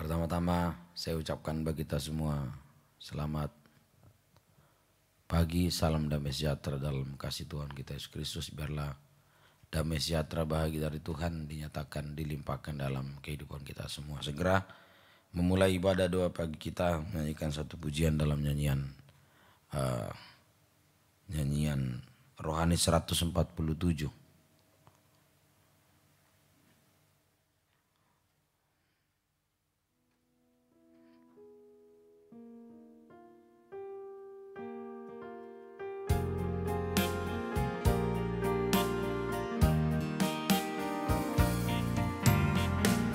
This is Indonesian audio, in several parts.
Pertama-tama saya ucapkan bagi kita semua selamat pagi, salam damai sejahtera dalam kasih Tuhan kita Yesus Kristus. Biarlah damai sejahtera bahagia dari Tuhan dinyatakan, dilimpahkan dalam kehidupan kita semua. Segera memulai ibadah doa pagi kita, menyanyikan satu pujian dalam nyanyian Rohani 147.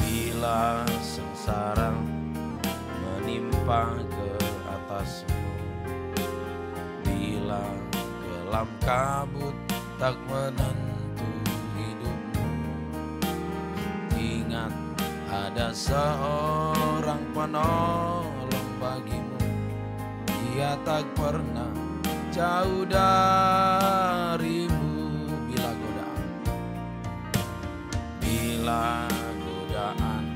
Bila sengsara menimpa ke atasmu, bila kelam kabut tak menentu hidupmu, ingat ada seorang penolong bagimu. Dia tak pernah jauh darimu. Bila godaan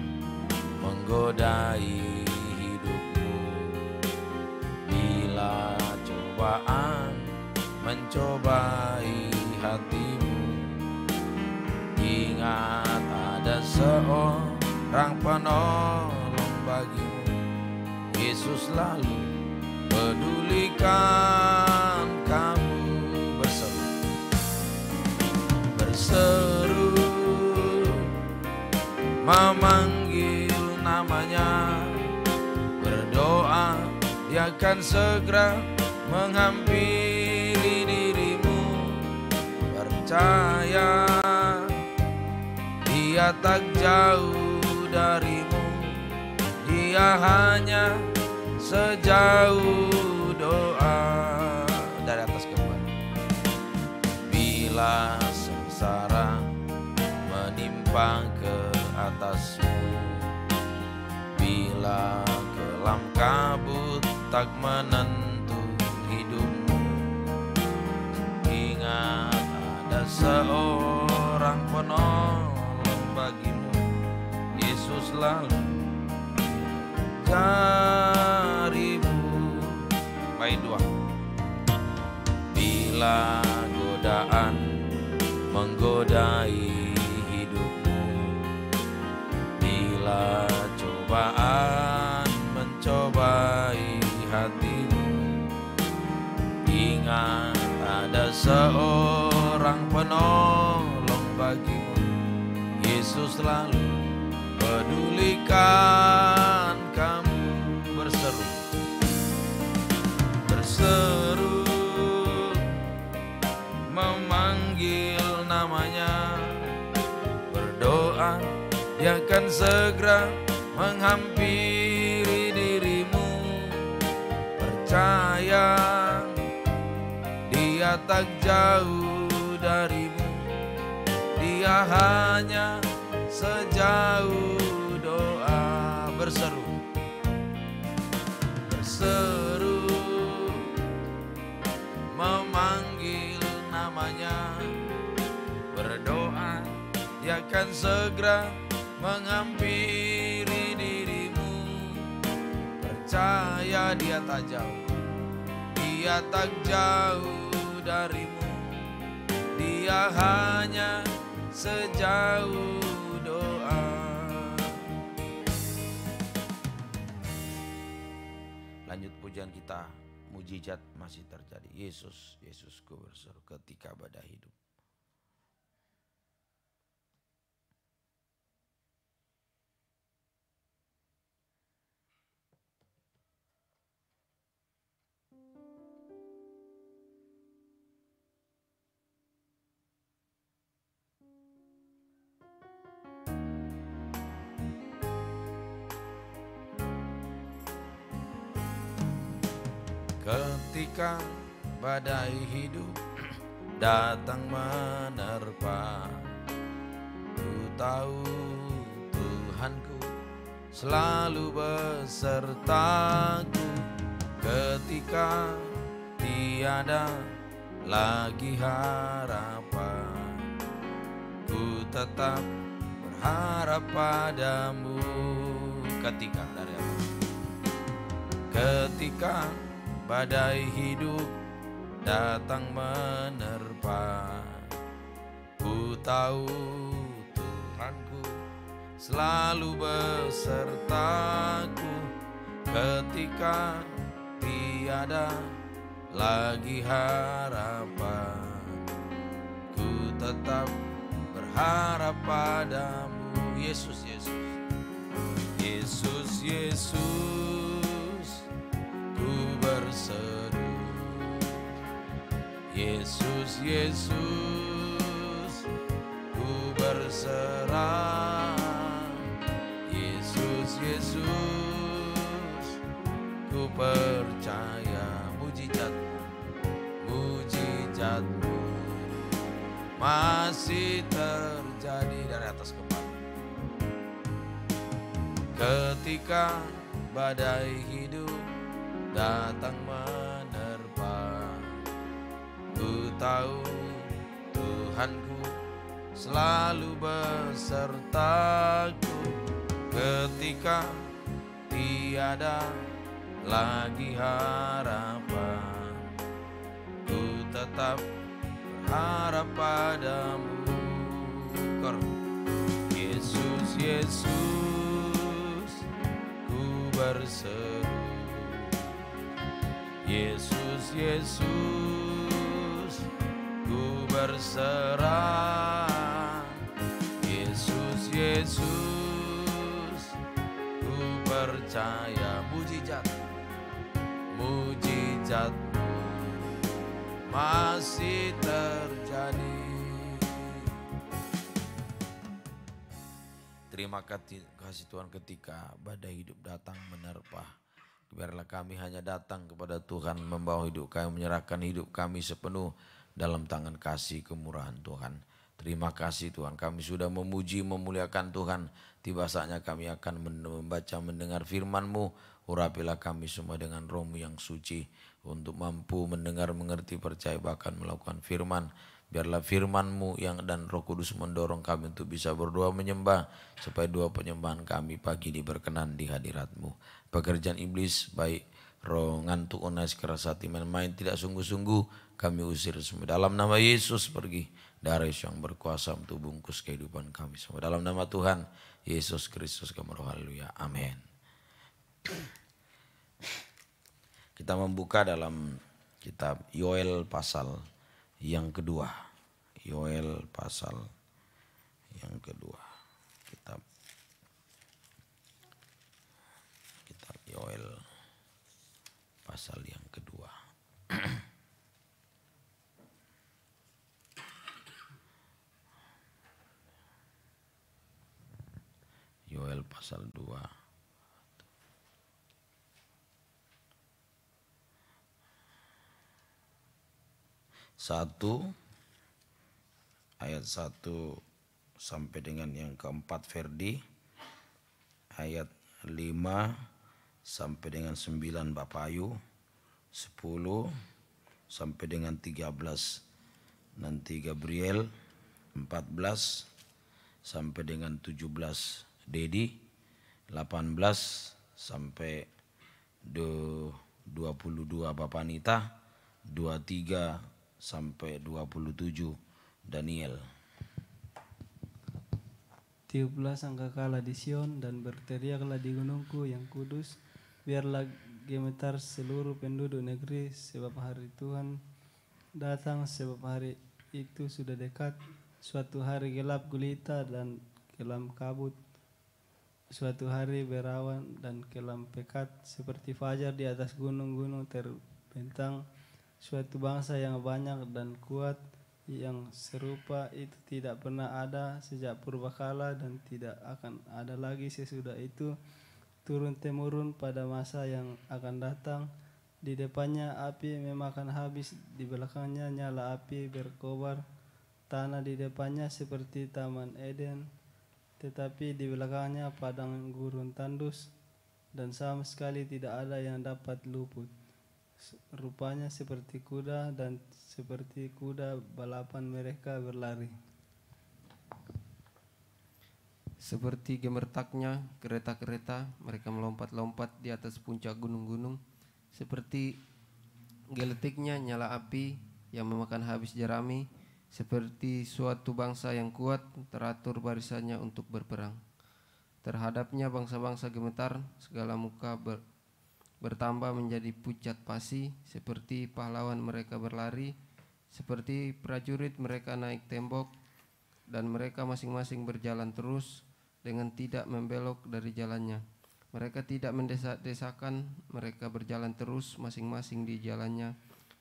menggodai hidupmu, bila cobaan mencobai hatimu, ingat ada seorang penolong bagimu. Yesus selalu pedulikan kamu. Berseru memanggil namanya, berdoa dia akan segera menghampiri dirimu. Percaya dia tak jauh darimu, dia hanya sejauh doa. Dari atas ke bawah. Bila sengsara menimpa ke atasmu, bila kelam kabut tak menentu hidupmu, ingat ada seorang penolong bagimu. Yesus selalu carimu. Baik dua. Bila godaan menggodai hidupmu, bila cobaan mencobai hatimu, ingat ada seorang penolong bagimu. Yesus selalu pedulikan kamu. Berseru memanggil namanya, berdoa dia akan segera menghampiri dirimu. Percaya dia tak jauh darimu, dia hanya sejauh doa. Berseru memanggil namanya, berdoa dia akan segera menghampiri dirimu. Percaya dia tak jauh, dia tak jauh darimu, dia hanya sejauh doa. Lanjut pujian kita, mujizat masih terjadi. Yesus, Yesusku berseru ketika badai hidup. Ketika badai hidup datang menerpa, ku tahu Tuhanku selalu besertaku. Ketika tiada lagi harapan, ku tetap berharap padamu. Ketika dari atas. Ketika badai hidup datang menerpa, ku tahu Tuhanku selalu besertaku. Ketika tiada lagi harapan, ku tetap berharap padamu. Yesus, Yesus, Yesus, Yesus, ku berseru. Yesus, Yesus, ku berserah. Yesus, Yesus, ku percaya. Mujizatmu, mujizatmu masih terjadi. Dari atas kembali. Ketika badai hidup datang menerpa, ku tahu Tuhanku selalu besertaku. Ketika tiada lagi harapan, ku tetap berharap padamu. Yesus, Yesus, ku berseru. Yesus, Yesus, ku berserah. Yesus, Yesus, ku percaya. Mujizat, mujizatmu masih terjadi. Terima kasih Tuhan, ketika badai hidup datang menerpa, biarlah kami hanya datang kepada Tuhan, membawa hidup kami, menyerahkan hidup kami sepenuh dalam tangan kasih kemurahan Tuhan. Terima kasih Tuhan, kami sudah memuji memuliakan Tuhan. Tiba saatnya kami akan membaca mendengar firman-Mu. Urapilah kami semua dengan Roh-Mu yang suci, untuk mampu mendengar, mengerti, percaya, bahkan melakukan firman. Biarlah firman-Mu dan Roh Kudus mendorong kami untuk bisa berdoa menyembah, supaya doa penyembahan kami pagi ini berkenan di hadirat-Mu. Pekerjaan iblis, baik roh ngantuk, onas, keras hati, main-main, tidak sungguh-sungguh, kami usir semua. Dalam nama Yesus pergi. Darah Yesus yang berkuasa untuk bungkus kehidupan kami semua. Dalam nama Tuhan Yesus Kristus kami berdoa. Haleluya. Amin. Kita membuka dalam kitab Yoel pasal yang kedua. Yoel pasal yang kedua. Kitab Yoel pasal yang kedua. Yoel pasal 2. Ayat 1 sampai dengan yang keempat Verdi. Ayat 5 sampai dengan 9 Bapak Ayu. 10 sampai dengan 13 nanti Gabriel. 14 sampai dengan 17 Dedi. 18 sampai 22 Bapak Anita. 23 sampai 27 Daniel. Tiuplah sangkakala di Sion dan berteriaklah di gunungku yang kudus. Biarlah gemetar seluruh penduduk negeri, sebab hari Tuhan datang, sebab hari itu sudah dekat. Suatu hari gelap gulita dan kelam kabut. Suatu hari berawan dan kelam pekat, seperti fajar di atas gunung-gunung terbentang. Suatu bangsa yang banyak dan kuat, yang serupa itu tidak pernah ada sejak purbakala dan tidak akan ada lagi sesudah itu, turun-temurun pada masa yang akan datang. Di depannya api memakan habis, di belakangnya nyala api berkobar. Tanah di depannya seperti Taman Eden, tetapi di belakangnya padang gurun tandus, dan sama sekali tidak ada yang dapat luput. Rupanya seperti kuda, dan seperti kuda balapan mereka berlari. Seperti gemertaknya kereta-kereta, mereka melompat-lompat di atas puncak gunung-gunung. Seperti geletiknya nyala api yang memakan habis jerami. Seperti suatu bangsa yang kuat, teratur barisannya untuk berperang. Terhadapnya bangsa-bangsa gemetar, segala muka bertambah menjadi pucat pasi. Seperti pahlawan mereka berlari, seperti prajurit mereka naik tembok, dan mereka masing-masing berjalan terus dengan tidak membelok dari jalannya. Mereka tidak mendesak-desakan, mereka berjalan terus masing-masing di jalannya.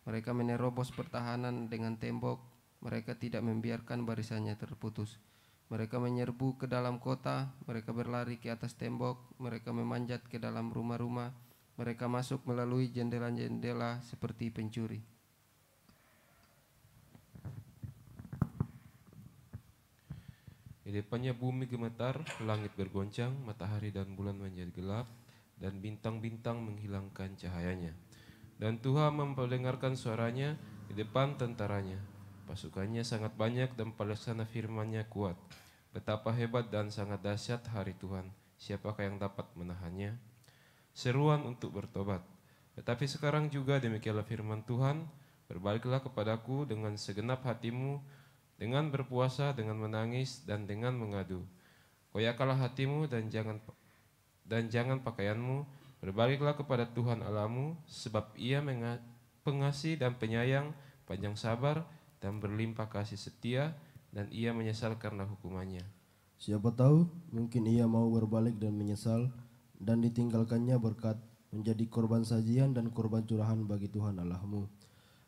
Mereka menerobos pertahanan dengan tembok, mereka tidak membiarkan barisannya terputus. Mereka menyerbu ke dalam kota, mereka berlari ke atas tembok, mereka memanjat ke dalam rumah-rumah, mereka masuk melalui jendela-jendela seperti pencuri. Di depannya bumi gemetar, langit bergoncang, matahari dan bulan menjadi gelap, dan bintang-bintang menghilangkan cahayanya. Dan Tuhan memperdengarkan suaranya di depan tentaranya. Pasukannya sangat banyak dan pelaksana firman-Nya kuat. Betapa hebat dan sangat dahsyat hari Tuhan. Siapakah yang dapat menahannya? Seruan untuk bertobat. Tetapi sekarang juga demikianlah firman Tuhan, berbaliklah kepadaku dengan segenap hatimu, dengan berpuasa, dengan menangis, dan dengan mengadu. Koyaklah hatimu dan jangan pakaianmu. Berbaliklah kepada Tuhan Allahmu, sebab Ia pengasih dan penyayang, panjang sabar, dan berlimpah kasih setia, dan Ia menyesal karena hukumannya. Siapa tahu, mungkin ia mau berbalik dan menyesal, dan ditinggalkannya berkat menjadi korban sajian dan korban curahan bagi Tuhan Allahmu.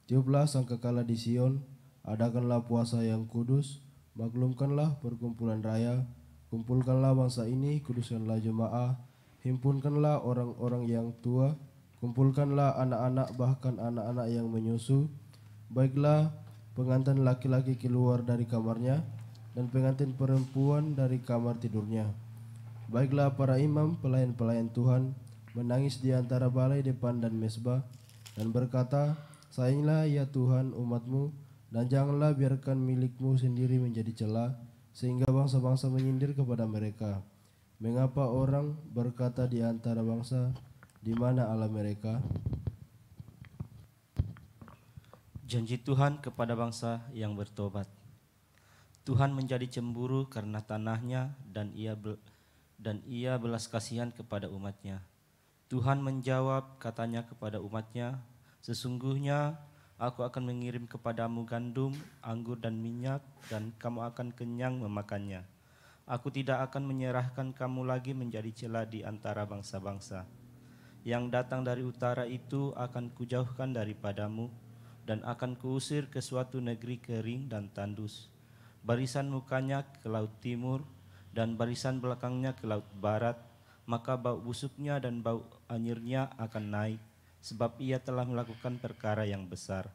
Tiuplah sangkakala di Sion, adakanlah puasa yang kudus, maklumkanlah perkumpulan raya, kumpulkanlah bangsa ini, kuduskanlah jemaah, himpunkanlah orang-orang yang tua, kumpulkanlah anak-anak bahkan anak-anak yang menyusu. Baiklah pengantin laki-laki keluar dari kamarnya, dan pengantin perempuan dari kamar tidurnya. Baiklah para imam pelayan-pelayan Tuhan menangis di antara balai depan dan mesbah, dan berkata, sayangilah ya Tuhan umatmu, dan janganlah biarkan milikmu sendiri menjadi celah, sehingga bangsa-bangsa menyindir kepada mereka. Mengapa orang berkata di antara bangsa, di mana Allah mereka? Janji Tuhan kepada bangsa yang bertobat. Tuhan menjadi cemburu karena tanahnya, dan ia belas kasihan kepada umatnya. Tuhan menjawab katanya kepada umatnya, sesungguhnya aku akan mengirim kepadamu gandum, anggur dan minyak, dan kamu akan kenyang memakannya. Aku tidak akan menyerahkan kamu lagi menjadi celah di antara bangsa-bangsa. Yang datang dari utara itu akan kujauhkan daripadamu, dan akan kuusir ke suatu negeri kering dan tandus. Barisan mukanya ke laut timur, dan barisan belakangnya ke laut barat. Maka bau busuknya dan bau anyirnya akan naik, sebab ia telah melakukan perkara yang besar.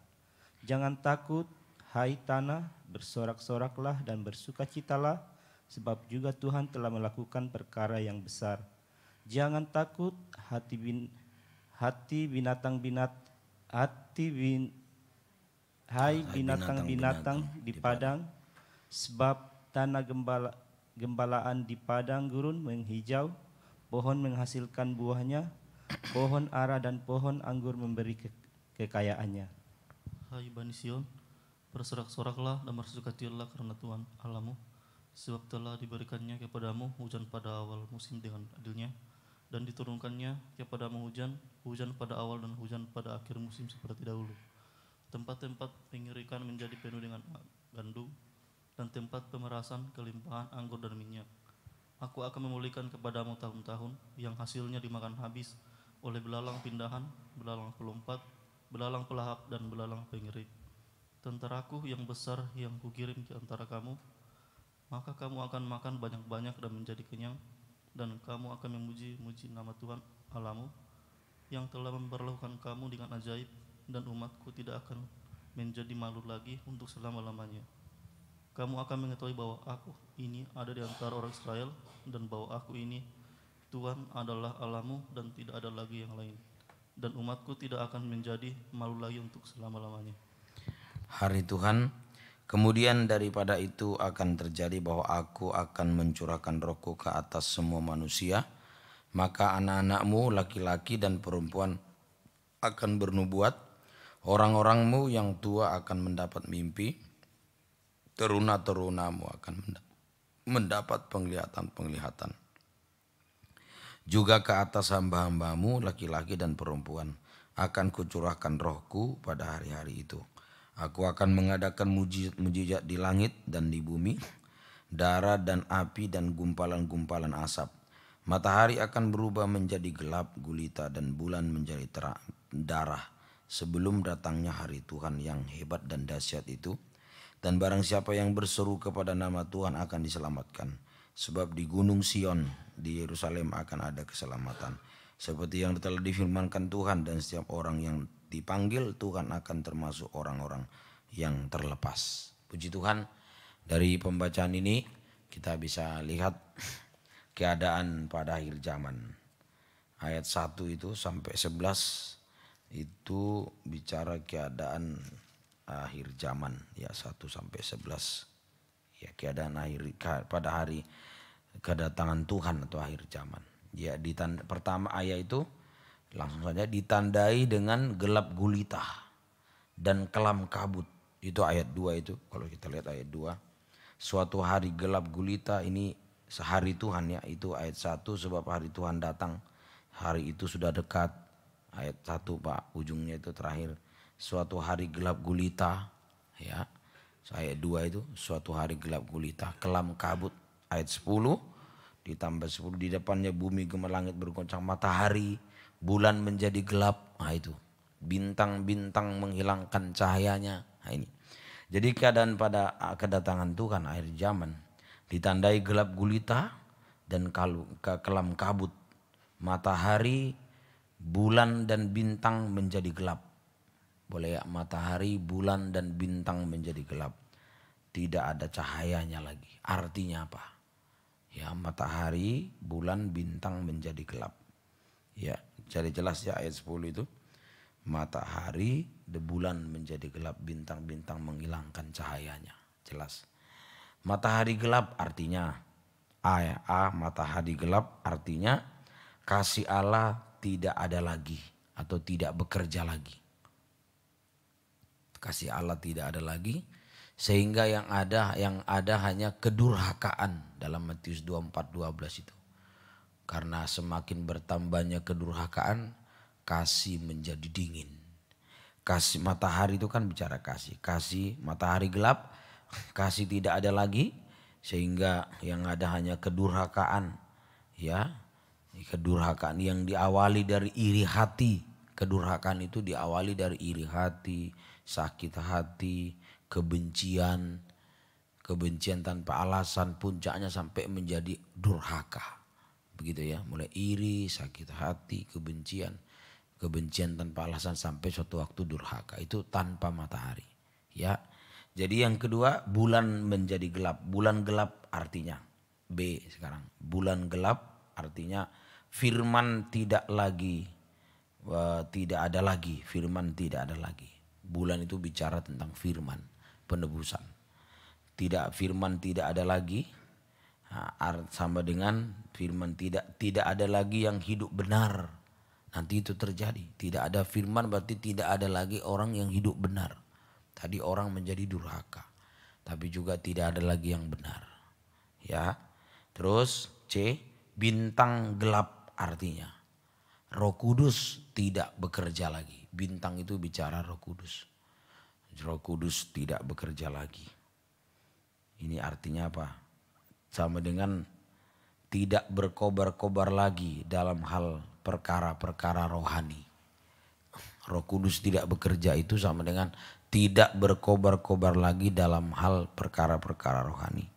Jangan takut, hai tanah, bersorak-soraklah dan bersukacitalah, sebab juga Tuhan telah melakukan perkara yang besar. Jangan takut, hai binatang-binatang di padang, sebab tanah gembalaan di padang gurun menghijau, pohon menghasilkan buahnya, pohon ara dan pohon anggur memberi kekayaannya. Hai Bani Sion, bersorak-soraklah dan bersukacitalah karena Tuhan Allahmu, sebab telah diberikannya kepadamu hujan pada awal musim dengan adilnya, dan diturunkannya kepadamu hujan pada awal dan hujan pada akhir musim seperti dahulu. Tempat-tempat pengirikan menjadi penuh dengan gandum, dan tempat pemerasan kelimpahan anggur dan minyak. Aku akan memulihkan kepadamu tahun-tahun yang hasilnya dimakan habis oleh belalang pindahan, belalang pelompat, belalang pelahap, dan belalang pengirik. Tentaraku yang besar yang kukirim ke antara kamu, maka kamu akan makan banyak-banyak dan menjadi kenyang, dan kamu akan memuji-muji nama Tuhan Allahmu yang telah memperlakukan kamu dengan ajaib, dan umatku tidak akan menjadi malu lagi untuk selama-lamanya. Kamu akan mengetahui bahwa aku ini ada di antara orang Israel, dan bahwa aku ini Tuhan adalah Allahmu dan tidak ada lagi yang lain. Dan umatku tidak akan menjadi malu lagi untuk selama-lamanya. Hari Tuhan, Kemudian daripada itu akan terjadi bahwa aku akan mencurahkan rohku ke atas semua manusia. Maka anak-anakmu laki-laki dan perempuan akan bernubuat. Orang-orangmu yang tua akan mendapat mimpi. Teruna-terunamu akan mendapat penglihatan-penglihatan. Juga ke atas hamba-hambamu laki-laki dan perempuan akan kucurahkan rohku pada hari-hari itu. Aku akan mengadakan mujizat di langit dan di bumi, darah dan api dan gumpalan-gumpalan asap. Matahari akan berubah menjadi gelap gulita dan bulan menjadi terang darah sebelum datangnya hari Tuhan yang hebat dan dahsyat itu. Dan barang siapa yang berseru kepada nama Tuhan akan diselamatkan. Sebab di Gunung Sion di Yerusalem akan ada keselamatan. Seperti yang telah difirmankan Tuhan, dan setiap orang yang dipanggil Tuhan akan termasuk orang-orang yang terlepas. Puji Tuhan, dari pembacaan ini kita bisa lihat keadaan pada akhir zaman. Ayat 1 itu sampai 11 itu bicara keadaan akhir zaman, ya 1 sampai 11. Ya, keadaan akhir pada hari kedatangan Tuhan atau akhir zaman. Ya, pertama ayat itu langsung saja ditandai dengan gelap gulita dan kelam kabut. Itu ayat 2 itu. Kalau kita lihat ayat 2. Suatu hari gelap gulita, ini sehari Tuhan ya. Itu ayat 1, sebab hari Tuhan datang. Hari itu sudah dekat. Ayat 1 Pak, ujungnya itu terakhir. Suatu hari gelap gulita. Ya. Ayat 2 itu suatu hari gelap gulita. Kelam kabut. Ayat 10. Ditambah 10, di depannya bumi gemerlangit bergoncang, matahari, bulan menjadi gelap. Nah itu, bintang-bintang menghilangkan cahayanya. Nah ini. Jadi keadaan pada kedatangan Tuhan akhir zaman ditandai gelap gulita dan kelam kabut. Matahari, bulan dan bintang menjadi gelap. Boleh ya, matahari, bulan dan bintang menjadi gelap. Tidak ada cahayanya lagi. Artinya apa? Ya, matahari, bulan, bintang menjadi gelap. Ya, jadi jelas ya ayat 10 itu. Matahari, bulan menjadi gelap, bintang-bintang menghilangkan cahayanya. Jelas. Matahari gelap artinya matahari gelap artinya kasih Allah tidak ada lagi atau tidak bekerja lagi. Kasih Allah tidak ada lagi. Sehingga yang ada hanya kedurhakaan dalam Matius 24:12 itu. Karena semakin bertambahnya kedurhakaan, kasih menjadi dingin. Kasih matahari itu kan bicara kasih. Kasih matahari gelap, kasih tidak ada lagi. Sehingga yang ada hanya kedurhakaan. Ya, kedurhakaan yang diawali dari iri hati. Kedurhakaan itu diawali dari iri hati, sakit hati, kebencian tanpa alasan, puncaknya sampai menjadi durhaka. Begitu ya, mulai iri, sakit hati, kebencian tanpa alasan sampai suatu waktu durhaka. Itu tanpa matahari. Ya. Jadi yang kedua, bulan menjadi gelap. Bulan gelap artinya B sekarang. Bulan gelap artinya firman tidak ada lagi, firman tidak ada lagi. Bulan itu bicara tentang firman, penebusan. Firman tidak ada lagi, sama dengan firman tidak ada lagi yang hidup benar. Nanti itu terjadi. Tidak ada firman berarti tidak ada lagi orang yang hidup benar. Tadi orang menjadi durhaka, tapi juga tidak ada lagi yang benar. Ya. Terus C, bintang gelap artinya Roh Kudus tidak bekerja lagi. Bintang itu bicara Roh Kudus. Roh Kudus tidak bekerja lagi. Ini artinya apa? Sama dengan tidak berkobar-kobar lagi dalam hal perkara-perkara rohani. Roh Kudus tidak bekerja itu sama dengan tidak berkobar-kobar lagi dalam hal perkara-perkara rohani.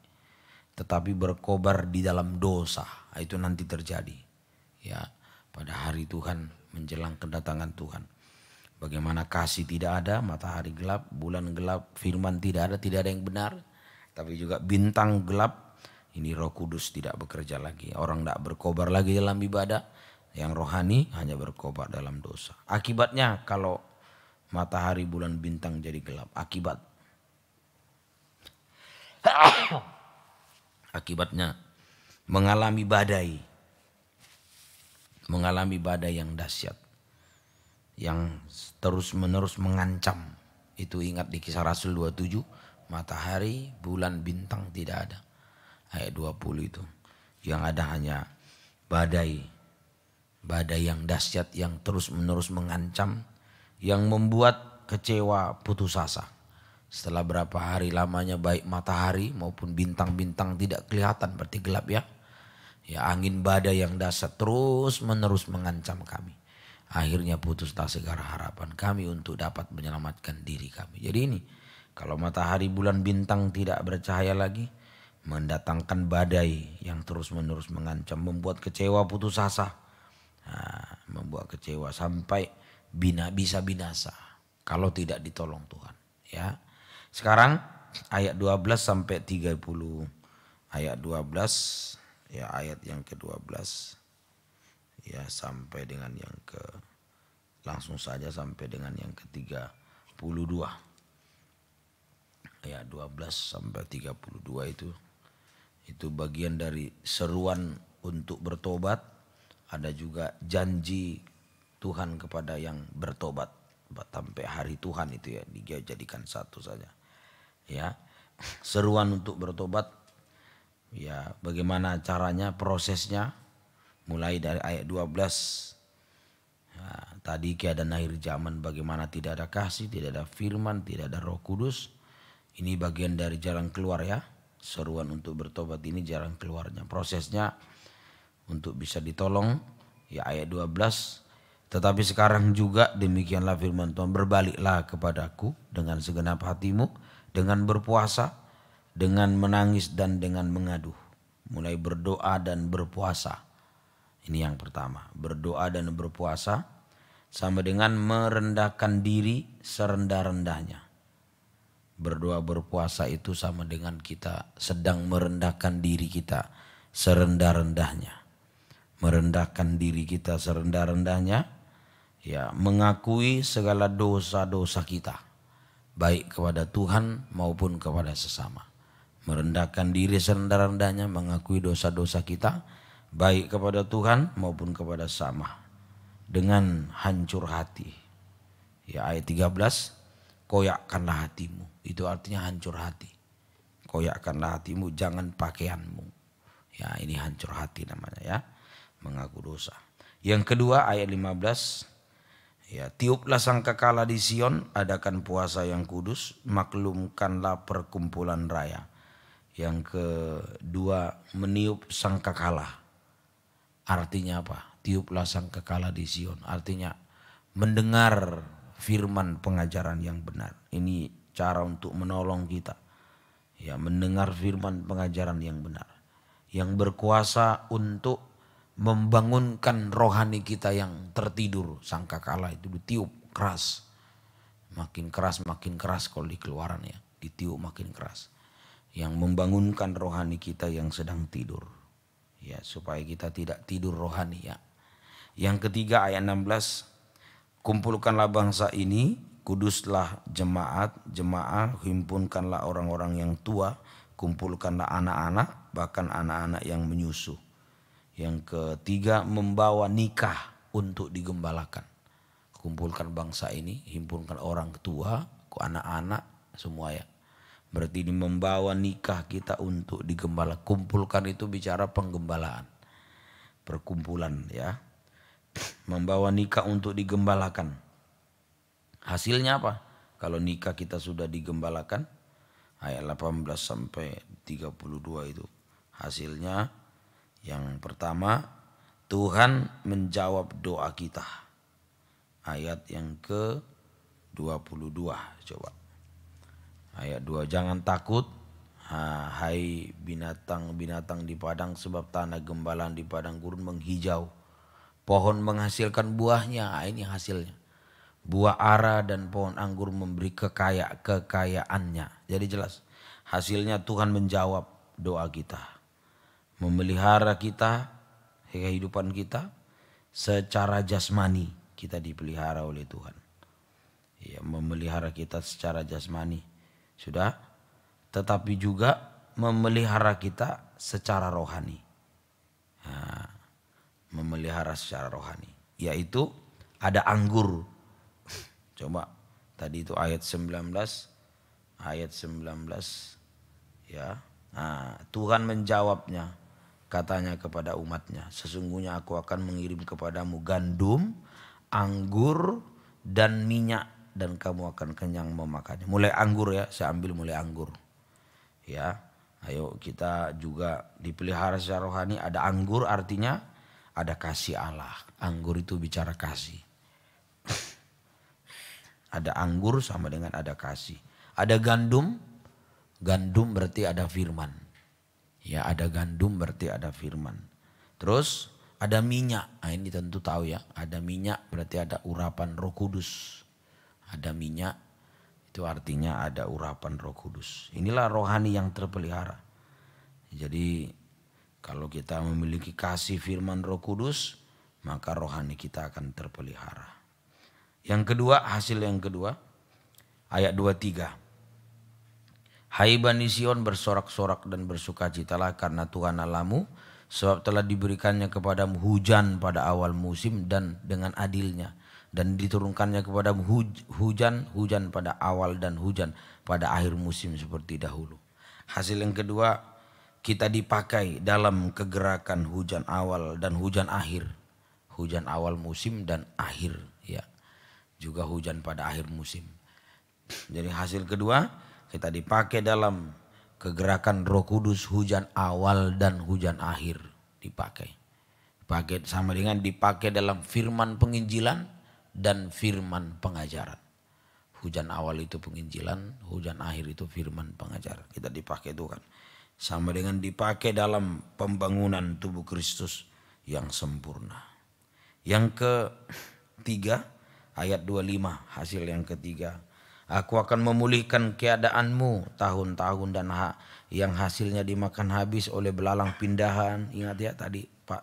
Tetapi berkobar di dalam dosa. Itu nanti terjadi. Ya, pada hari Tuhan menjelang kedatangan Tuhan. Bagaimana kasih tidak ada, matahari gelap, bulan gelap, firman tidak ada yang benar. Tapi juga bintang gelap, ini Roh Kudus tidak bekerja lagi. Orang tidak berkobar lagi dalam ibadah, yang rohani hanya berkobar dalam dosa. Akibatnya kalau matahari, bulan, bintang jadi gelap, akibat Akibatnya mengalami badai yang dahsyat, yang terus menerus mengancam. Itu ingat di Kisah Rasul 27, matahari, bulan, bintang tidak ada. Ayat 20 itu. Yang ada hanya badai yang dahsyat yang terus menerus mengancam, yang membuat kecewa, putus asa. Setelah berapa hari lamanya baik matahari maupun bintang-bintang tidak kelihatan, berarti gelap ya. Ya, angin badai yang dahsyat terus menerus mengancam kami. Akhirnya putuslah segala harapan kami untuk dapat menyelamatkan diri kami. Jadi ini, kalau matahari, bulan, bintang tidak bercahaya lagi, mendatangkan badai yang terus menerus mengancam, membuat kecewa, putus asa. Nah, membuat kecewa sampai bisa binasa kalau tidak ditolong Tuhan. Ya, sekarang ayat 12 sampai 30. Ayat 12, ya ayat yang ke-12. Ya sampai dengan yang langsung saja sampai dengan yang ke-32. Ayat 12 sampai 32 itu bagian dari seruan untuk bertobat. Ada juga janji Tuhan kepada yang bertobat sampai hari Tuhan itu ya, dijadikan satu saja. Ya, seruan untuk bertobat. Ya, bagaimana caranya, prosesnya, mulai dari ayat 12. Ya, tadi keadaan akhir zaman bagaimana tidak ada kasih, tidak ada firman, tidak ada Roh Kudus. Ini bagian dari jalan keluar ya. Seruan untuk bertobat ini jalan keluarnya. Prosesnya untuk bisa ditolong ya ayat 12. Tetapi sekarang juga demikianlah firman Tuhan, berbaliklah kepadaku dengan segenap hatimu, dengan berpuasa, dengan menangis dan dengan mengadu. Mulai berdoa dan berpuasa. Ini yang pertama, berdoa dan berpuasa sama dengan merendahkan diri serendah-rendahnya. Berdoa berpuasa itu sama dengan kita sedang merendahkan diri kita serendah-rendahnya. Merendahkan diri kita serendah-rendahnya, ya mengakui segala dosa-dosa kita, baik kepada Tuhan maupun kepada sesama. Merendahkan diri serendah-rendahnya, mengakui dosa-dosa kita, baik kepada Tuhan maupun kepada sesama, dengan hancur hati. Ya ayat 13, koyakkanlah hatimu. Itu artinya hancur hati. Koyakkanlah hatimu, jangan pakaianmu. Ya ini hancur hati namanya ya. Mengaku dosa. Yang kedua ayat 15. Ya, tiuplah sangkakala di Sion, adakan puasa yang kudus, maklumkanlah perkumpulan raya. Yang kedua, meniup sangkakala. Artinya apa? Tiuplah sangkakala di Sion. Artinya mendengar firman pengajaran yang benar. Ini cara untuk menolong kita. Ya, mendengar firman pengajaran yang benar. Yang berkuasa untuk membangunkan rohani kita yang tertidur. Sangkakala itu ditiup keras. Makin keras kalau di Keluaran ya. Ditiup makin keras. Yang membangunkan rohani kita yang sedang tidur. Ya, supaya kita tidak tidur rohani ya. Yang ketiga ayat 16. Kumpulkanlah bangsa ini, kuduslah jemaah, himpunkanlah orang-orang yang tua, kumpulkanlah anak-anak, bahkan anak-anak yang menyusu. Yang ketiga, membawa nikah untuk digembalakan. Kumpulkan bangsa ini, himpunkan orang tua, anak-anak, semua ya. Berarti ini membawa nikah kita untuk digembalakan. Kumpulkan itu bicara penggembalaan. Perkumpulan ya. Membawa nikah untuk digembalakan. Hasilnya apa? Kalau nikah kita sudah digembalakan, ayat 18 sampai 32 itu. Hasilnya yang pertama, Tuhan menjawab doa kita. Ayat yang ke-22 coba. Ayat 2, jangan takut hai binatang-binatang di padang, sebab tanah gembalaan di padang gurun menghijau. Pohon menghasilkan buahnya, ini hasilnya. Buah ara dan pohon anggur memberi kekayaannya. Jadi jelas hasilnya Tuhan menjawab doa kita. Memelihara kita, kehidupan kita secara jasmani, kita dipelihara oleh Tuhan. Ya, memelihara kita secara jasmani. Sudah, tetapi juga memelihara kita secara rohani. Memelihara secara rohani. Yaitu ada anggur. Coba tadi itu ayat 19. Ya. Nah, Tuhan menjawabnya. Katanya kepada umatnya, sesungguhnya aku akan mengirim kepadamu gandum, anggur, dan minyak, dan kamu akan kenyang memakannya. Mulai anggur ya, saya ambil mulai anggur. Ya, ayo kita juga dipelihara secara rohani. Ada anggur artinya ada kasih Allah. Anggur itu bicara kasih. Ada anggur sama dengan ada kasih. Ada gandum, gandum berarti ada firman. Ya, ada gandum berarti ada firman. Terus ada minyak. Nah, ini tentu tahu ya. Ada minyak berarti ada urapan Roh Kudus. Ada minyak itu artinya ada urapan Roh Kudus. Inilah rohani yang terpelihara. Jadi kalau kita memiliki kasih firman Roh Kudus, maka rohani kita akan terpelihara. Yang kedua, hasil yang kedua, ayat 23. Hai Bani Sion, bersorak-sorak dan bersukacitalah karena Tuhan Allahmu, sebab telah diberikannya kepadamu hujan pada awal musim dan dengan adilnya, dan diturunkannya kepadamu hujan pada awal dan hujan pada akhir musim seperti dahulu. Hasil yang kedua, kita dipakai dalam kegerakan hujan awal dan hujan akhir. Hujan awal musim dan akhir, ya. Juga hujan pada akhir musim. Jadi hasil kedua, kita dipakai dalam kegerakan Roh Kudus, hujan awal dan hujan akhir dipakai. Dipakai sama dengan dipakai dalam firman penginjilan dan firman pengajaran. Hujan awal itu penginjilan, hujan akhir itu firman pengajaran. Kita dipakai Tuhan. Sama dengan dipakai dalam pembangunan tubuh Kristus yang sempurna. Yang ketiga, ayat 25, hasil yang ketiga. Aku akan memulihkan keadaanmu tahun-tahun dan yang hasilnya dimakan habis oleh belalang pindahan. Ingat ya tadi Pak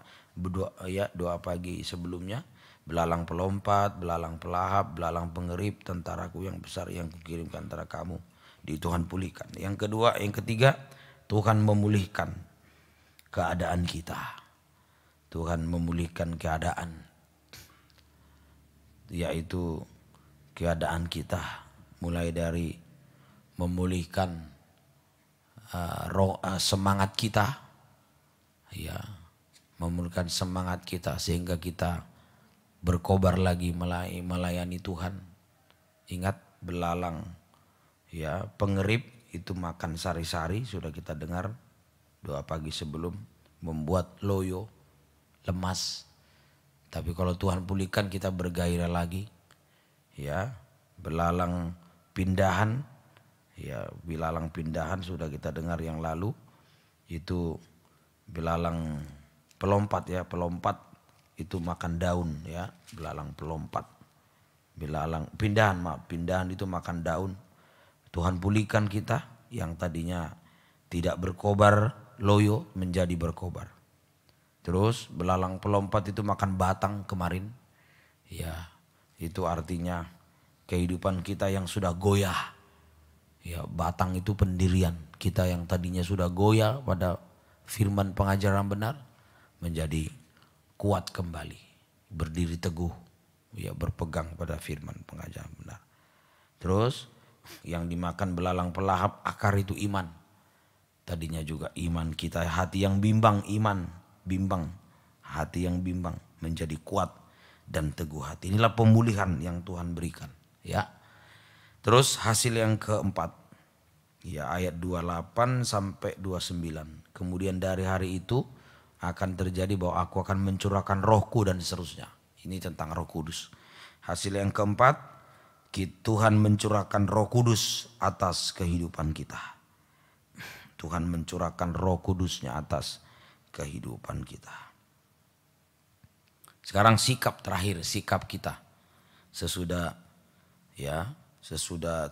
doa pagi sebelumnya. Belalang pelompat, belalang pelahap, belalang pengerip, tentaraku yang besar yang kukirimkan antara kamu. Di Tuhan pulihkan. Yang kedua, yang ketiga, Tuhan memulihkan keadaan kita. Tuhan memulihkan keadaan. Yaitu keadaan kita. Mulai dari memulihkan semangat kita, ya, memulihkan semangat kita sehingga kita berkobar lagi melayani Tuhan. Ingat belalang, ya, pengerip itu makan sari-sari, sudah kita dengar doa pagi sebelum, membuat loyo, lemas. Tapi kalau Tuhan pulihkan kita bergairah lagi, ya. Belalang pindahan, ya, belalang pindahan sudah kita dengar yang lalu. Itu belalang pelompat, ya, pelompat itu makan daun, ya, belalang pelompat. Belalang pindahan itu makan daun. Tuhan pulihkan kita yang tadinya tidak berkobar loyo menjadi berkobar. Terus belalang pelompat itu makan batang kemarin. Ya, itu artinya kehidupan kita yang sudah goyah. Ya, batang itu pendirian. Kita yang tadinya sudah goyah pada firman pengajaran benar menjadi kuat kembali, berdiri teguh, ya, berpegang pada firman pengajaran benar. Terus yang dimakan belalang pelahap, akar itu iman. Tadinya juga iman kita, hati yang bimbang, hati yang bimbang menjadi kuat dan teguh hati. Inilah pemulihan yang Tuhan berikan, ya. Terus hasil yang keempat, ya, ayat 28 sampai 29. Kemudian dari hari itu akan terjadi bahwa aku akan mencurahkan rohku dan seterusnya. Ini tentang Roh Kudus. Hasil yang keempat, Tuhan mencurahkan Roh Kudus atas kehidupan kita. Tuhan mencurahkan Roh Kudusnya atas kehidupan kita. Sekarang sikap terakhir, sikap kita sesudah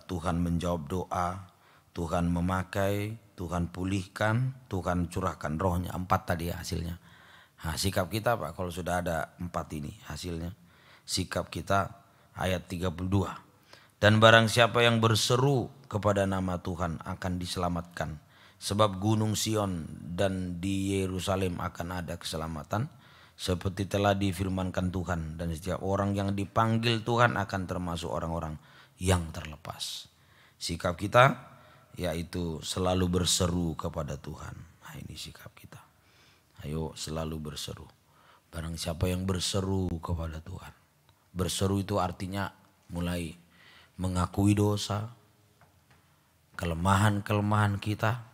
Tuhan menjawab doa, Tuhan memakai, Tuhan pulihkan, Tuhan curahkan rohnya. 4 tadi ya hasilnya. Nah, sikap kita Pak, kalau sudah ada 4 ini hasilnya. Sikap kita ayat 32. Dan barang siapa yang berseru kepada nama Tuhan akan diselamatkan. Sebab gunung Sion dan di Yerusalem akan ada keselamatan, seperti telah difirmankan Tuhan, dan setiap orang yang dipanggil Tuhan akan termasuk orang-orang yang terlepas. Sikap kita yaitu selalu berseru kepada Tuhan. Nah, ini sikap kita. Ayo selalu berseru. Barang siapa yang berseru kepada Tuhan. Berseru itu artinya mulai mengakui dosa, kelemahan-kelemahan kita.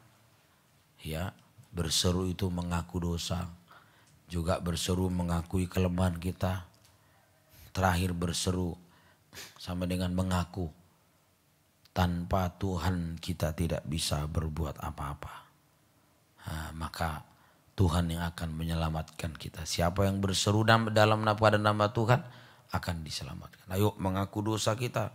Ya, berseru itu mengaku dosa. Juga berseru mengakui kelemahan kita. Terakhir berseru sama dengan mengaku tanpa Tuhan kita tidak bisa berbuat apa-apa. Nah, maka Tuhan yang akan menyelamatkan kita. Siapa yang berseru dalam pada nama Tuhan akan diselamatkan. Ayo mengaku dosa kita,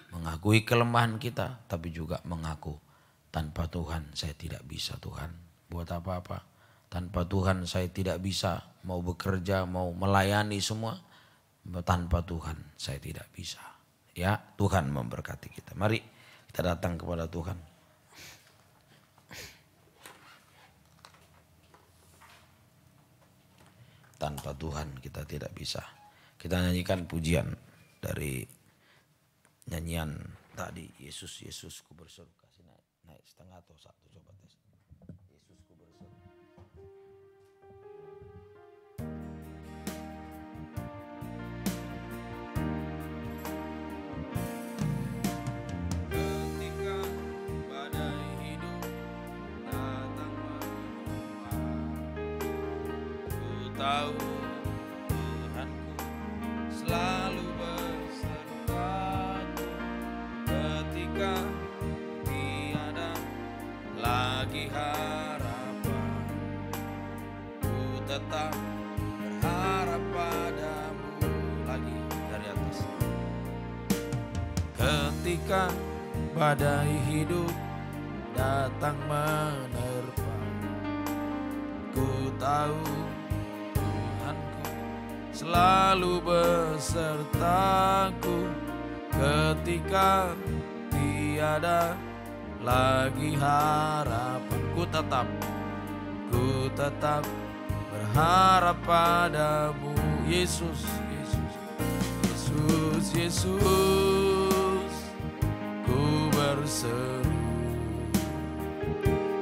mengakui kelemahan kita, tapi juga mengaku tanpa Tuhan saya tidak bisa Tuhan buat apa-apa. Tanpa Tuhan saya tidak bisa mau bekerja, mau melayani semua. Tanpa Tuhan saya tidak bisa. Ya, Tuhan memberkati kita. Mari kita datang kepada Tuhan. Tanpa Tuhan kita tidak bisa. Kita nyanyikan pujian dari nyanyian tadi. Yesus, Yesus ku berseru. Kasih naik setengah atau satu, coba tes. Yesus ku berseru. Ketika badai hidup datang menerpa, ku tahu Tuhanku selalu besertaku. Ketika tiada lagi harapan, ku tetap berharap padamu. Lagi dari atas. Ketika badai hidup datang menerpa, ku tahu Tuhanku selalu besertaku. Ketika tiada lagi harapan, ku tetap berharap padamu. Yesus, Yesus, Yesus, Yesus, ku berseru.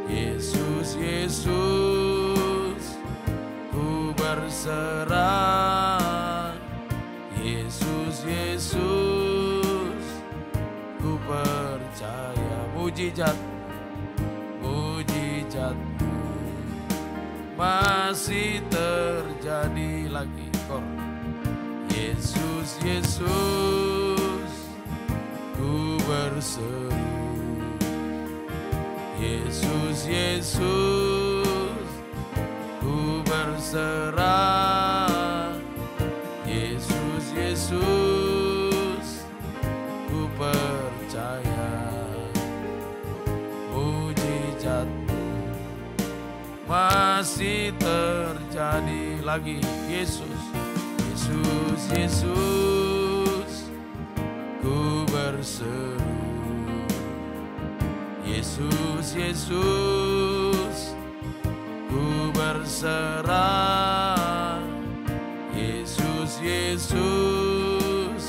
Yesus, Yesus, ku berserah. Yesus, Yesus, ku percaya. Mujizat-Mu masih terjadi lagi. Yesus, Yesus, ku berseru. Yesus, Yesus, ku berserah. Yesus, Yesus, ku percaya. Mujizat-Mu masih terjadi lagi. Yesus, Yesus, Yesus, ku berseru. Yesus, Yesus, ku berserah. Yesus, Yesus,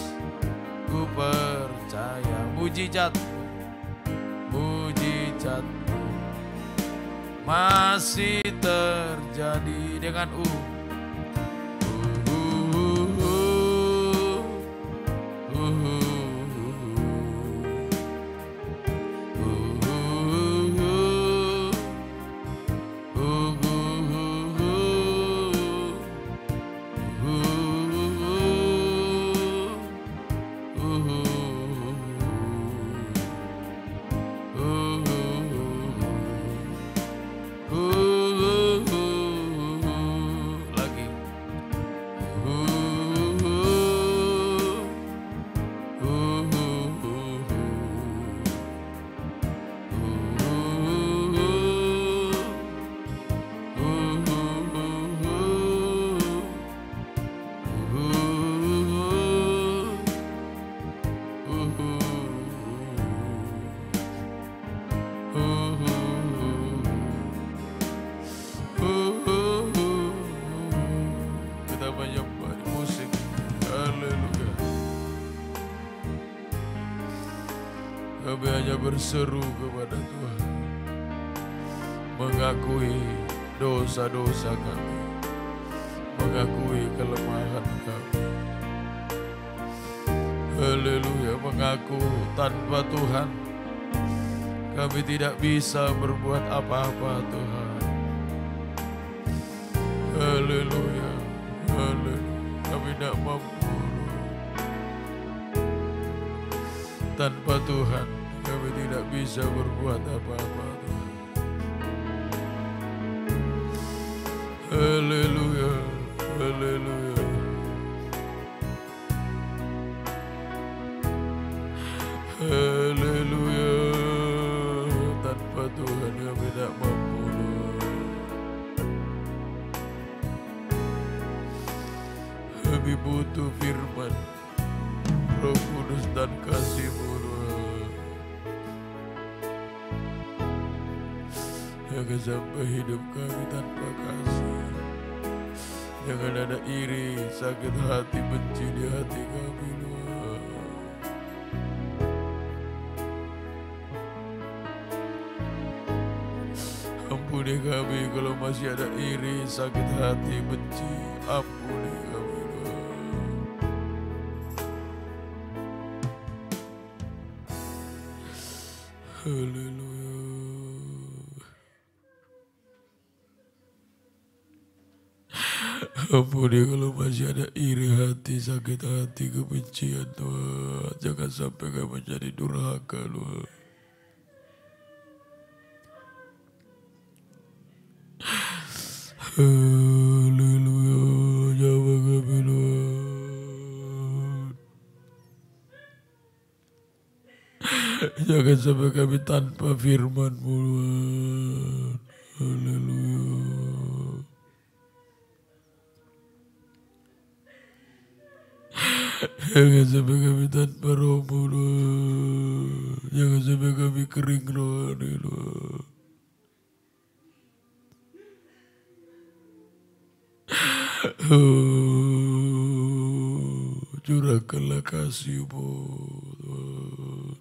ku percaya. Mujizat-Mu masih terjadi dengan berseru kepada Tuhan, mengakui dosa-dosa kami, mengakui kelemahan kami. Haleluya, mengaku tanpa Tuhan kami tidak bisa berbuat apa-apa Tuhan. Haleluya, haleluya, kami tidak mampu. Tanpa Tuhan kami tidak bisa berbuat apa-apa Tuhan. Haleluya, haleluya. Haleluya, tanpa Tuhan kami tidak mampu. Kami butuh firman Roh Kudus dan kasih-Mu Tuhan. Jangan sampai hidup kami tanpa kasih. Jangan ada iri, sakit hati, benci di hati kami Tuhan. Ampuni kami kalau masih ada iri, sakit hati, benci. Ampuni kami Tuhan. Haleluya. Ampuni kalau masih ada iri hati, sakit hati, kebencian Tuhan. Jangan sampai kami menjadi durhaka Tuhan. Haleluya, jawab kami Tuhan. Jangan sampai kami tanpa firman-Mu Tuhan. Haleluya. Jangan sampai kami tanpa Roh-Mu Tuhan. Jangan sampai kami kering rohani Tuhan. Curahkanlah kasih-Mu Tuhan.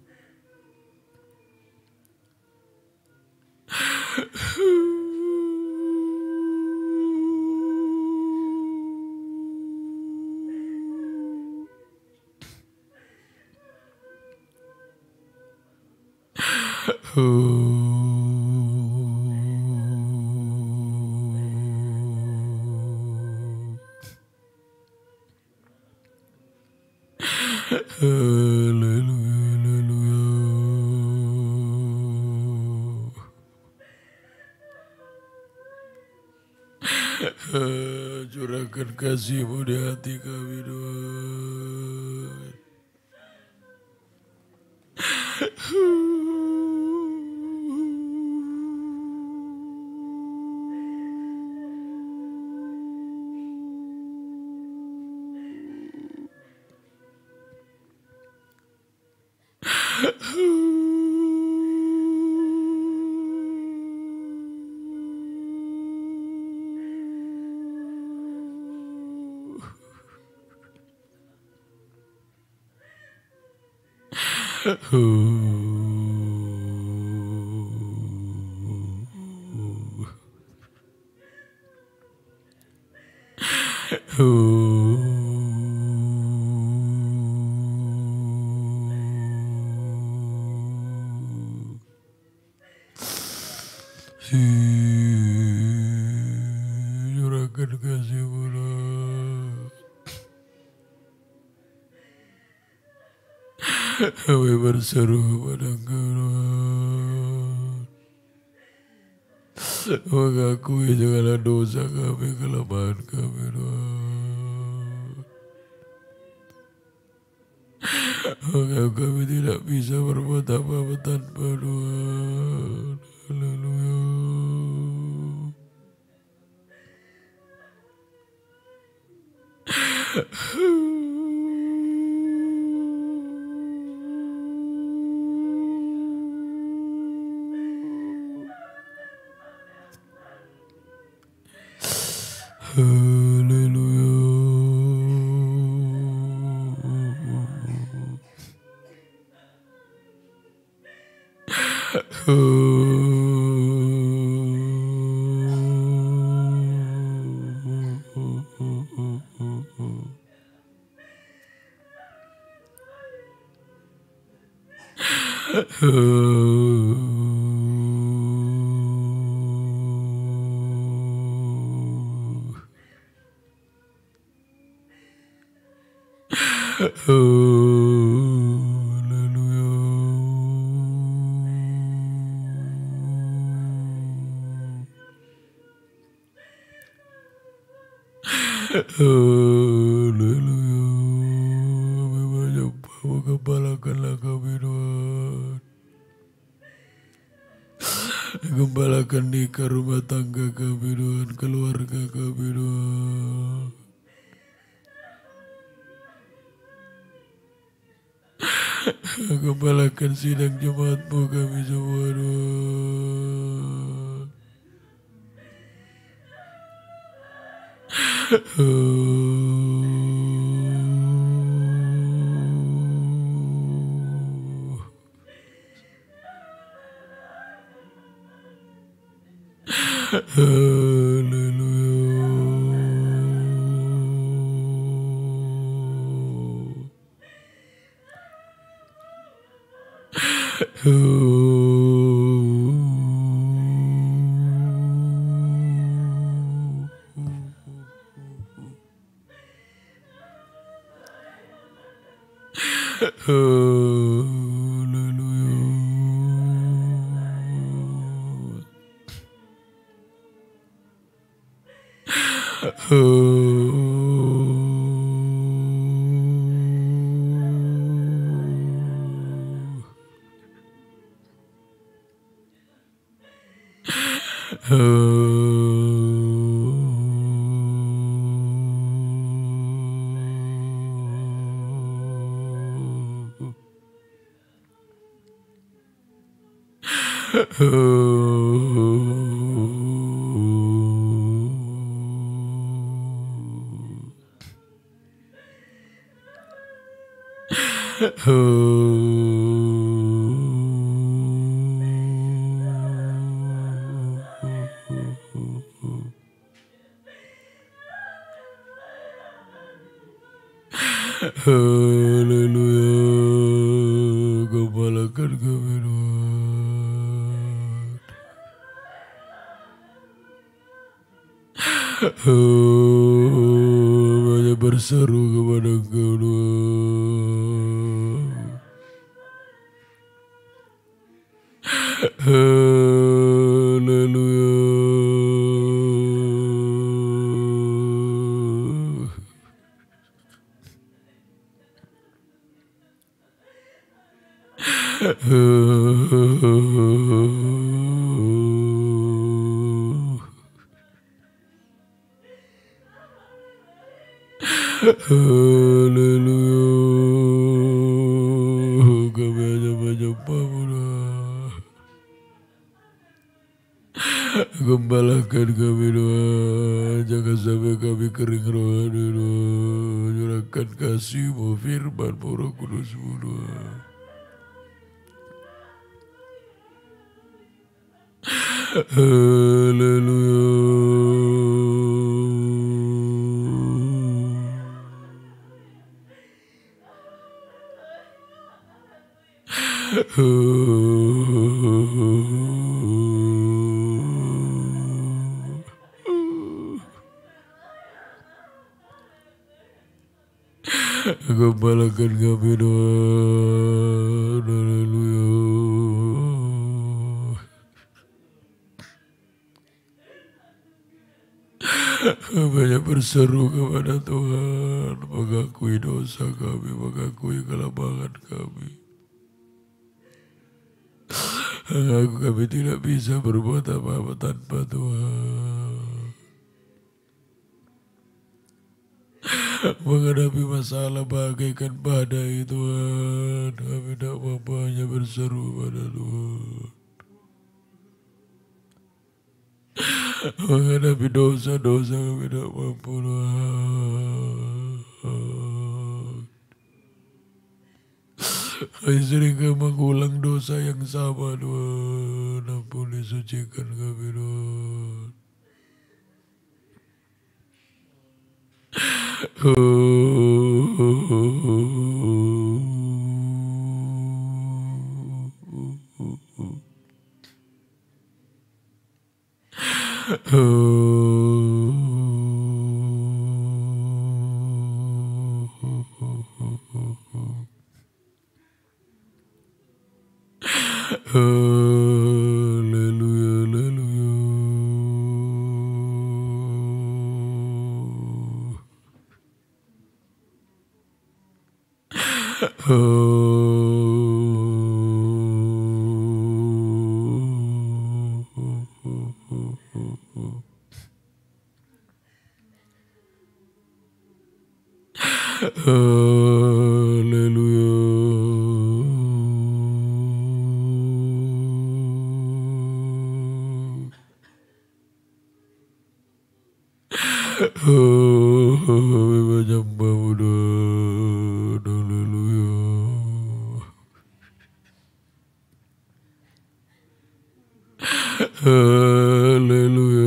Haleluya, haleluya. Curahkan kasih-Mu di hati kami Tuhan. Curahkan kasih-Mu Tuhan. Kami berseru kepada Engkau Tuhan. Mengakui segala dosa kami, kelemahan kami Tuhan. Maka kami tidak bisa berbuat apa-apa tanpa Tuhan. Haleluya. Haleluya. Gembalakanlah kami Tuhan. Gembalakan nikah rumah tangga kami Tuhan, keluarga kami Tuhan. Gembalakan sidang jemaatmu kami semua Haleluya. Gembalakan kami Tuhan. Banyak berseru kepada Engkau Tuhan. Haleluya. Haleluya. Kami hanya menyembahmu Tuhan. Gembalakan kami Tuhan. Jangan sampai kami kering rohani Tuhan. Curahkan kasih-Mu, firman-Mu, Roh Kudus-Mu Tuhan. Haleluya. Gembalakan kami Tuhan. Haleluya. Banyak berseru kepada Tuhan, mengakui dosa kami, mengakui kelemahan kami. Mengaku kami tidak bisa berbuat apa-apa tanpa Tuhan. Menghadapi masalah bagaikan badai Tuhan, kami tidak mampu hanya berseru pada Tuhan. Menghadapi dosa-dosa kami tidak mampu Tuhan. Kami sering mengulang dosa yang sama Tuhan. Ampuni sucikan kami Tuhan. Haleluya, kami menyembahmu Tuhan. Haleluya.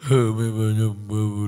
Kami menyembahmu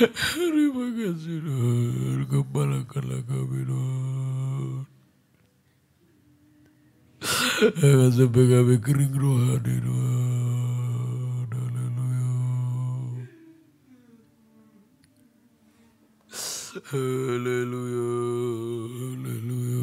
Terima kasih Tuhan, kembalakanlah kami Tuhan. Jangan sampai kami kering rohani Tuhan. Haleluya. Haleluya. Haleluya.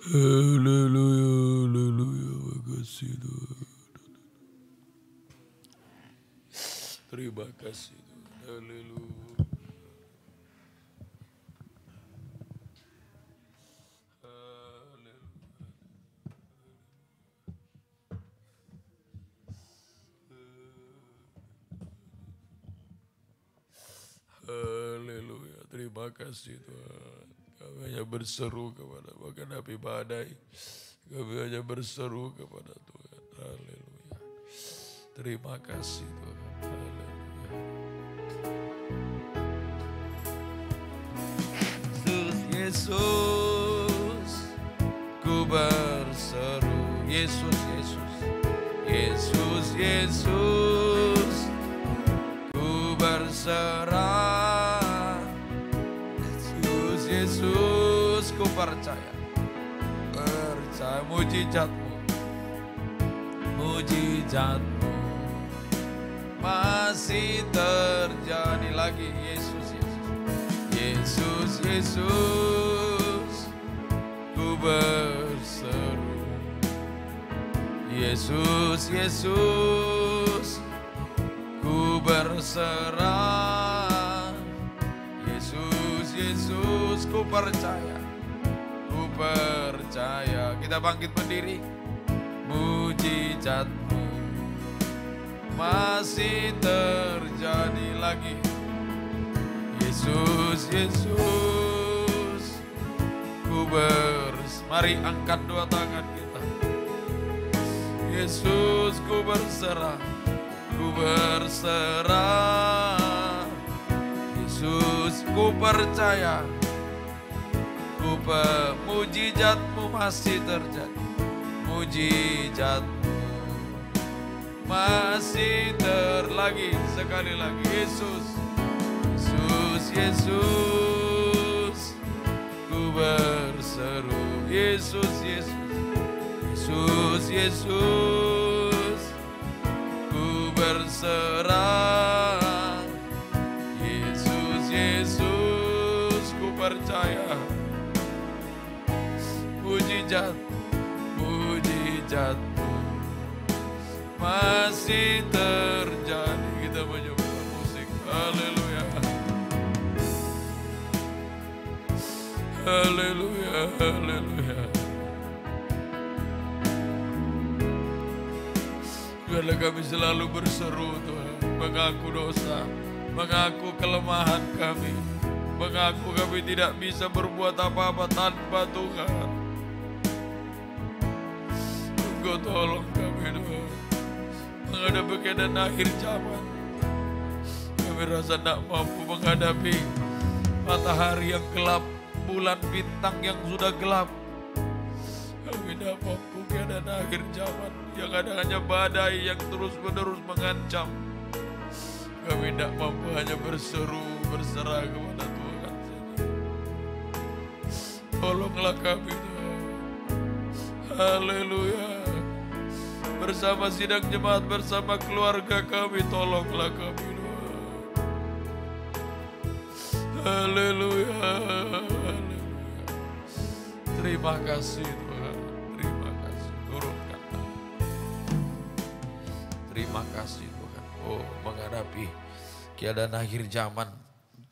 Haleluya, haleluya, makasih Tuhan. Terima kasih Tuhan, haleluya. Haleluya, terima kasih Tuhan. Kami hanya berseru kepada menghadapi badai. Kami hanya berseru kepada Tuhan. Haleluya. Terima kasih Tuhan. Haleluya. Yesus, ku berseru. Yesus, Yesus. Yesus, Yesus, ku berserah. Yesus, Yesus, ku percaya. Percaya mujizatmu, mujizatmu masih terjadi lagi. Yesus, Yesus, Yesus, Yesus, ku berseru. Yesus, Yesus, ku berserah. Yesus, Yesus, ku percaya. Ku percaya. Kita bangkit berdiri. Mujizatmu masih terjadi lagi. Yesus, Yesus, ku mari angkat dua tangan kita. Yesus, ku berserah, ku berserah. Yesus, ku percaya. Mujizatmu masih terjadi. Mujizatmu masih lagi sekali lagi. Yesus, Yesus, Yesus, ku berseru. Yesus, Yesus, Yesus, Yesus, ku berserah. Yesus, Yesus, ku percaya. Mujizatmu masih terjadi. Kita mencoba musik. Haleluya, haleluya, haleluya. Biarlah kami selalu berseru Tuhan, mengaku dosa, mengaku kelemahan kami, mengaku kami tidak bisa berbuat apa-apa tanpa Tuhan. Engkau tolong kami Tuhan, menghadapi keadaan akhir zaman. Kami rasa tidak mampu menghadapi matahari yang gelap, bulan bintang yang sudah gelap. Kami tidak mampu keadaan akhir zaman yang ada hanya badai yang terus-menerus mengancam. Kami tidak mampu, hanya berseru, berserah kepada Tuhan saja. Tolonglah kami Tuhan. Haleluya. Bersama sidang jemaat, bersama keluarga kami, tolonglah kami Tuhan. Haleluya, haleluya. Terima kasih Tuhan, terima kasih. Turunkan. Terima kasih Tuhan. Oh, menghadapi keadaan akhir zaman,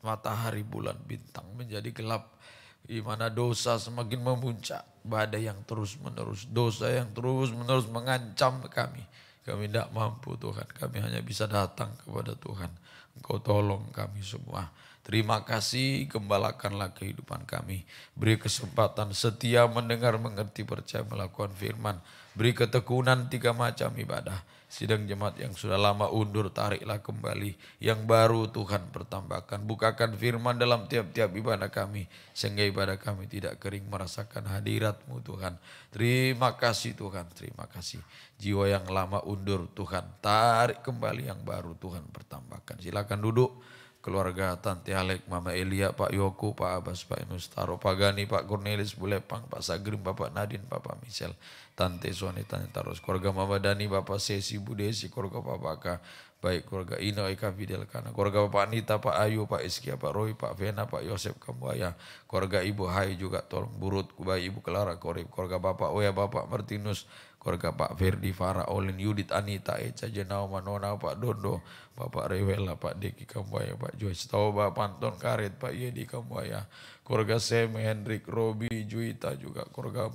matahari, bulan, bintang menjadi gelap, di mana dosa semakin memuncak, badai yang terus-menerus, dosa yang terus-menerus mengancam kami. Kami tidak mampu Tuhan, kami hanya bisa datang kepada Tuhan. Engkau tolong kami semua. Terima kasih, gembalakanlah kehidupan kami. Beri kesempatan setia mendengar, mengerti, percaya, melakukan firman. Beri ketekunan 3 macam ibadah. Sidang jemaat yang sudah lama undur, tariklah kembali. Yang baru Tuhan pertambahkan. Bukakan firman dalam tiap-tiap ibadah kami, sehingga ibadah kami tidak kering, merasakan hadirat-Mu Tuhan. Terima kasih Tuhan, terima kasih. Jiwa yang lama undur Tuhan, tarik kembali, yang baru Tuhan pertambahkan. Silakan duduk. Keluarga Tante Alek, Mama Elia, Pak Yoko, Pak Abbas, Pak Enustaro, Pak Gani, Pak Cornelis Bulepang, Pak Sagrim, Bapak Nadine, Bapak Michel, Tante Soni, Tante Taros, keluarga Mama Dani, Bapak Sesi, Bu Desi, keluarga Pak Baka, Baik keluarga Ino, Eka, Fidel, Kana, keluarga Bapak Anita, Pak Ayu, Pak Iskia, Pak Roy, Pak Vena, Pak Yosep Kambuaya, keluarga Ibu Hai juga tolong Burut, baik Ibu Clara, keluarga Bapak Oya, Bapak Martinus, keluarga Pak Ferdi, Farah, Olin, Yudit, Anita, Eca, Jenau, Manona, Pak Dondo, Bapak Rewela, Pak Deki Kambuaya, Pak Joyce Tauba, Panton Karet, Pak Yedi Kambuaya, keluarga Sem, Hendrik, Robi, Juita juga, keluarga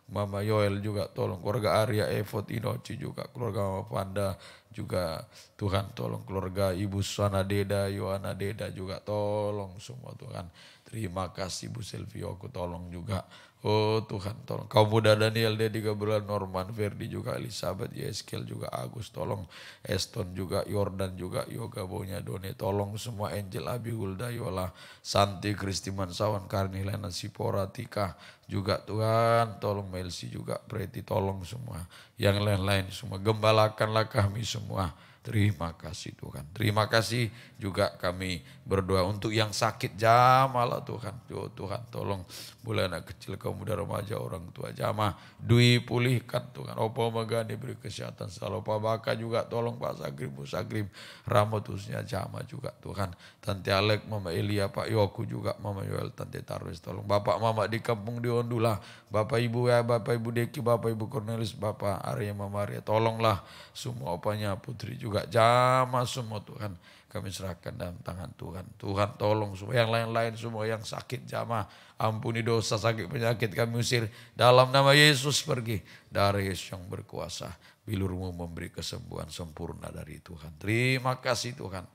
Mama Yoel juga tolong, keluarga Arya, Evot, Inoci juga, keluarga Mama Panda juga Tuhan tolong, keluarga Ibu Susana Deda, Yohana Deda juga tolong semua Tuhan. Terima kasih Bu Silvio, aku tolong juga. Oh Tuhan tolong. Kaum muda Daniel, Dedi Gabriel, Norman, Verdi juga, Elizabeth, Yeskel juga, Agus tolong. Eston juga, Yordan juga, Yoga Bonya, Doni tolong semua. Angel, Abi, Hulda, Yola, Santi, Kristiman, Sawan, Karni, Lena, Sipora, Tika juga Tuhan tolong. Melsi juga, Preti tolong semua. Yang lain-lain semua, gembalakanlah kami semua. Terima kasih Tuhan. Terima kasih juga kami berdoa untuk yang sakit jamalah Tuhan. Oh Tuhan tolong mulai anak kecil, kaum muda, remaja, orang tua jamah. Dwi pulihkan Tuhan. Opo Megani beri kesehatan selalu. Pak Baka juga tolong, Pak Sagrim, Bu Sagrim. Ramotusnya jamah juga Tuhan. Tante Alek, Mama Elia, Pak Yoku juga, Mama Yoel, Tante Tarwis tolong. Bapak Mama di kampung di Ondula. Bapak Ibu ya, Bapak Ibu Deki, Bapak Ibu Cornelis, Bapak Arya, Mama Arya. Tolonglah semua opanya Putri juga. Jamah semua Tuhan kami serahkan dalam tangan Tuhan. Tuhan tolong semua yang lain-lain semua yang sakit jamah. Ampuni dosa, sakit, penyakit kami usir. Dalam nama Yesus pergi. Dari Yesus yang berkuasa. Bilurmu memberi kesembuhan sempurna dari Tuhan. Terima kasih Tuhan.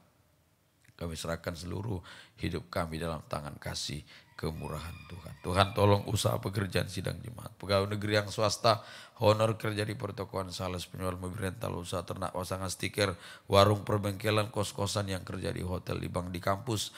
Kami serahkan seluruh hidup kami dalam tangan kasih kemurahan Tuhan. Tuhan tolong usaha pekerjaan sidang jemaat, pegawai negeri yang swasta, honor kerja di pertokoan, sales, penjual mobil rental, usaha ternak, pasangan stiker, warung perbengkelan, kos-kosan yang kerja di hotel, di bank, di kampus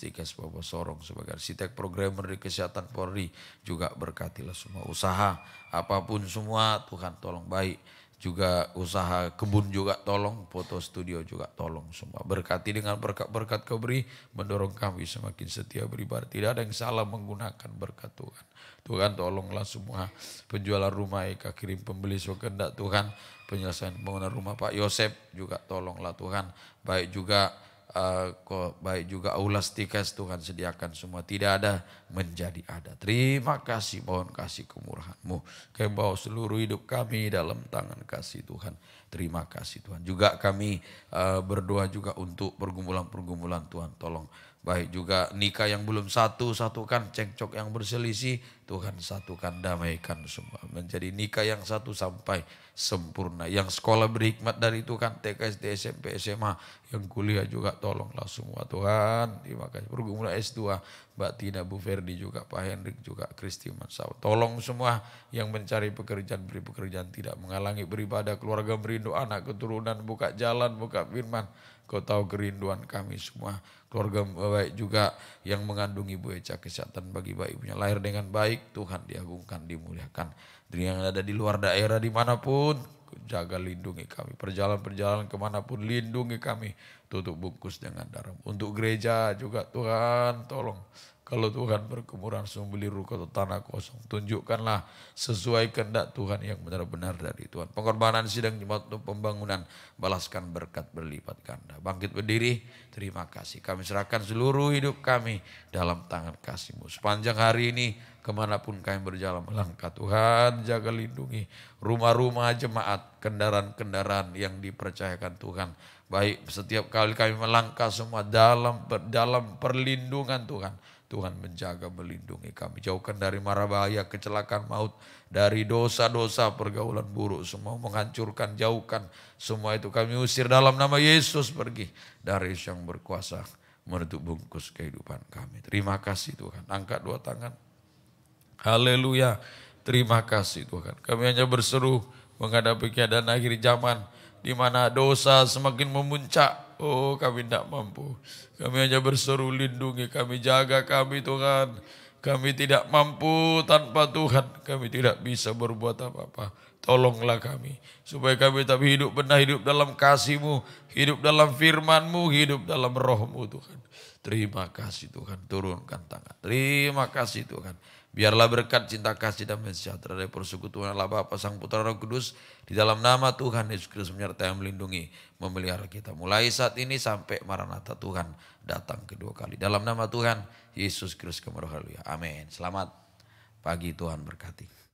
Tikes, Bapak Sorong sebagai arsitek, programmer di kesehatan Polri, juga berkatilah semua usaha apapun semua Tuhan tolong baik. Juga usaha kebun juga tolong, foto studio juga tolong semua. Berkati dengan berkat-berkat kau beri, mendorong kami semakin setia beribadah. Tidak ada yang salah menggunakan berkat Tuhan. Tuhan tolonglah semua penjualan rumah Eka, kirim pembeli sekehendak Tuhan. Penyelesaian pembangunan rumah Pak Yosep juga tolonglah Tuhan. Baik juga aulas Tikes Tuhan sediakan semua, tidak ada menjadi ada. Terima kasih, mohon kasih kemurahan-Mu. Kami bawa seluruh hidup kami dalam tangan kasih Tuhan. Terima kasih Tuhan. Juga kami berdoa juga untuk pergumulan-pergumulan Tuhan tolong. Baik juga nikah yang belum satukan, cekcok yang berselisih, Tuhan satukan, damaikan semua. Menjadi nikah yang satu sampai sempurna. Yang sekolah berhikmat dari Tuhan, TK, SD, SMP, SMA, yang kuliah juga tolonglah semua Tuhan. Terima kasih. Pergumulan S2, Mbak Tina, Bu Ferdi juga, Pak Hendrik juga, Kristi Mansau. Tolong semua yang mencari pekerjaan, beri pekerjaan, tidak menghalangi beribadah, keluarga merindu, anak keturunan, buka jalan, buka firman. Kau tahu kerinduan kami semua. Keluarga baik juga yang mengandung Ibu Eca, kesehatan bagi bayi ibunya lahir dengan baik. Tuhan diagungkan, dimuliakan. Dan yang ada di luar daerah dimanapun, jaga lindungi kami. Perjalanan kemanapun lindungi kami. Tutup bungkus dengan darah. Untuk gereja juga Tuhan tolong. Kalau Tuhan berkemuran beli ruko atau tanah kosong, tunjukkanlah sesuai kehendak Tuhan yang benar-benar dari Tuhan. Pengorbanan sidang jemaat untuk pembangunan, balaskan berkat berlipat ganda. Bangkit berdiri, terima kasih. Kami serahkan seluruh hidup kami dalam tangan kasih-Mu. Sepanjang hari ini, kemanapun kami berjalan melangkah, Tuhan jaga lindungi rumah-rumah jemaat, kendaraan-kendaraan yang dipercayakan Tuhan. Baik setiap kali kami melangkah semua dalam perlindungan Tuhan. Tuhan menjaga, melindungi kami. Jauhkan dari mara bahaya, kecelakaan maut. Dari dosa-dosa, pergaulan buruk. Semua menghancurkan, jauhkan. Semua itu kami usir dalam nama Yesus pergi. Dari Yesus yang berkuasa menutup bungkus kehidupan kami. Terima kasih Tuhan. Angkat dua tangan. Haleluya. Terima kasih Tuhan. Kami hanya berseru menghadapi keadaan akhir zaman. Di mana dosa semakin memuncak. Oh kami tidak mampu. Kami hanya berseru lindungi kami, jaga kami Tuhan. Kami tidak mampu tanpa Tuhan. Kami tidak bisa berbuat apa-apa. Tolonglah kami. Supaya kami tetap hidup benar, hidup dalam kasih-Mu. Hidup dalam firman-Mu, hidup dalam roh-Mu Tuhan. Terima kasih Tuhan, turunkan tangan. Terima kasih Tuhan. Biarlah berkat cinta kasih dan sejahtera dari persekutuan Allah Bapa, Sang Putra, Roh Kudus di dalam nama Tuhan Yesus Kristus menyertai, melindungi, memelihara kita mulai saat ini sampai Maranatha Tuhan datang kedua kali. Dalam nama Tuhan Yesus Kristus, haleluya. Amin. Selamat pagi, Tuhan berkati.